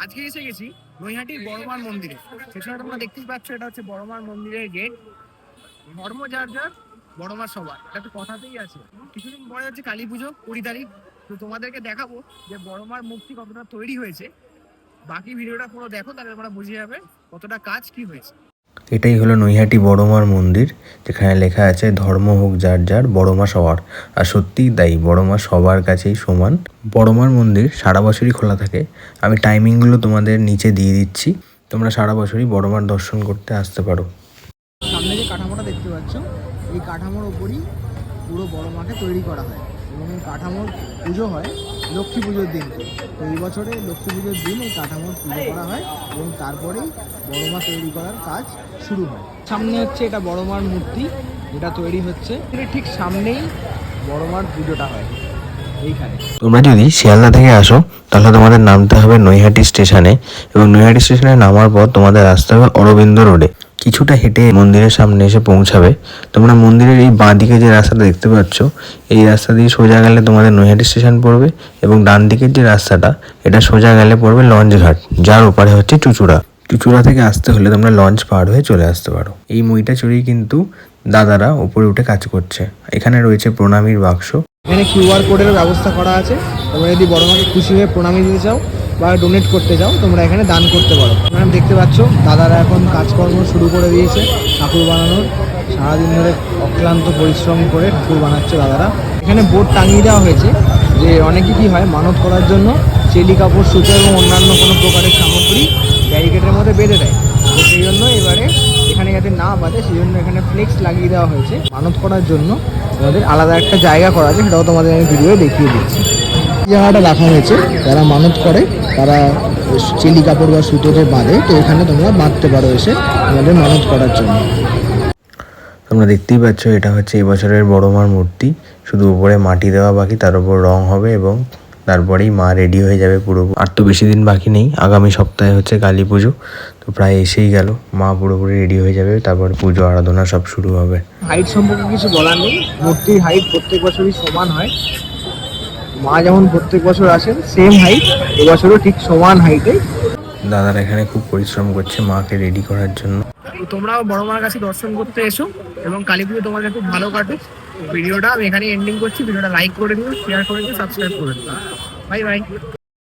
আজকে এসে গেছি নৈহাটির বড়মার মন্দিরে। সেখানে তোমরা দেখতেই পাচ্ছ, এটা হচ্ছে বড়মার মন্দিরের গেট। ধর্ম যার যার, বড়মা সবার, এটা তো কথাতেই আছে। কিছুদিন পরে হচ্ছে কালী পুজো, 20 তারিখ। তো তোমাদেরকে দেখাবো যে বড়মার মূর্তি কতটা তৈরি হয়েছে। বাকি ভিডিওটা পুরো দেখো, তাহলে তোমরা বুঝে যাবে কতটা কাজ কি হয়েছে। এটাই হলো নৈহাটি বড়মার মন্দির, যেখানে লেখা আছে ধর্ম হোক যার যার, বড়মা সবার। আর সত্যিই তাই, বড়মা সবার কাছেই সমান। বড়মার মন্দির সারা বছরই খোলা থাকে। আমি টাইমিংগুলো তোমাদের নিচে দিয়ে দিচ্ছি, তোমরা সারা বছরই বড়মার দর্শন করতে আসতে পারো। সামনে যে কাঠামোটা দেখতে পাচ্ছ, এই কাঠামোর ওপরই পুরো বড়মাকে তৈরি করা হয় এবং এই কাঠামোর পুজো হয় লক্ষ্মী পুজোর দিনকে। তো এই বছরে লক্ষ্মী পুজোর দিন এই কাঠামোর পুজো করা হয় এবং তারপরেই বড়মা তৈরি করার কাজ শুরু হয়। সামনে হচ্ছে এটা বড়মার মূর্তি, যেটা তৈরি হচ্ছে ঠিক সামনেই বড়মার পুজোটা হয় এইখানে। তোমরা যদি শিয়ালদা থেকে আসো তাহলে তোমাদের নামতে হবে নৈহাটি স্টেশনে, এবং নৈহাটি স্টেশনে নামার পর তোমাদের আসতে হবে অরবিন্দ রোডে। কিছুটা হেঁটে মন্দিরের সামনে এসে পৌঁছাবে। তোমরা মন্দিরের এই বাঁ দিকে যে রাস্তাটা দেখতে পাচ্ছ, এই রাস্তা দিয়ে সোজা গেলে তোমাদের নৈহাটি স্টেশন পড়বে, এবং ডান দিকের যে রাস্তাটা, এটা সোজা গেলে পড়বে লঞ্চ ঘাট, যার ওপারে হচ্ছে চুচুড়া। চুচুড়া থেকে আসতে হলে তোমরা লঞ্চ পার হয়ে চলে আসতে পারো। এই মইটা চড়েই কিন্তু দাদারা উপরে উঠে কাজ করছে। এখানে রয়েছে প্রণামীর বাক্স। এখানে কিউআর কোডের ব্যবস্থা করা আছে। তোমরা যদি বড়মাকে খুশি হয়ে প্রণামী দিতে চাও বা ডোনেট করতে চাও, তোমরা এখানে দান করতে পারো। এখানে দেখতে পাচ্ছ দাদারা এখন কাজকর্ম শুরু করে দিয়েছে ঠাকুর বানানোর। সারাদিন ধরে অক্লান্ত পরিশ্রম করে ঠাকুর বানাচ্ছে দাদারা। এখানে বোর্ড টাঙিয়ে দেওয়া হয়েছে যে অনেকে কি হয়, মানত করার জন্য চেলি কাপড়, সুতো এবং অন্যান্য কোনো প্রকারের সামগ্রী ব্যারিকেডের মধ্যে বেঁধে দেয়। তো সেই জন্য এবারে এখানে যাতে না বাঁধে, সেই জন্য এখানে ফ্লেক্স লাগিয়ে দেওয়া হয়েছে। মানত করার জন্য আমাদের আলাদা একটা জায়গা করা আছে, সেটাও তোমাদের আমি ভিডিও দেখিয়ে দিচ্ছি। এই জায়গাটা রাখা হয়েছে, যারা মানত করে তারা চেলি কাপড় বা সুতোতে বাঁধে। তো এখানে তোমরা বাঁধতে পারো এসে তোমাদের মানত করার জন্য। তোমরা দেখতেই পাচ্ছ, এটা হচ্ছে এবছরের বড়মার মূর্তি। শুধু উপরে মাটি দেওয়া বাকি, তার উপর রং হবে এবং তারপরেই মা রেডি হয়ে যাবে পুরো। আর তো বেশি দিন বাকি নেই, আগামী সপ্তাহে হচ্ছে কালী পুজো। তো প্রায় এসেই গেল, মা পুরোপুরি রেডি হয়ে যাবে, তারপর পুজো আরাধনা সব শুরু হবে। হাইট সম্পর্কে কিছু বলার নেই, মূর্তির হাইট প্রত্যেক বছরই সমান হয়। মা যেমন প্রত্যেক বছর আসেন সেম হাইট, এবছরও ঠিক সমান হাইটে। দাদারা এখানে খুব পরিশ্রম করছে মাকে রেডি করার জন্য। তোমরাও বড়মার কাছে দর্শন করতে এসো এবং কালী পুজো তোমাদের খুব ভালো কাটুক। ভিডিওটা আমি এখানে এন্ডিং করছি। ভিডিওটা লাইক করে দিও, শেয়ার করে দিও, সাবস্ক্রাইব করে দিও। Bye bye.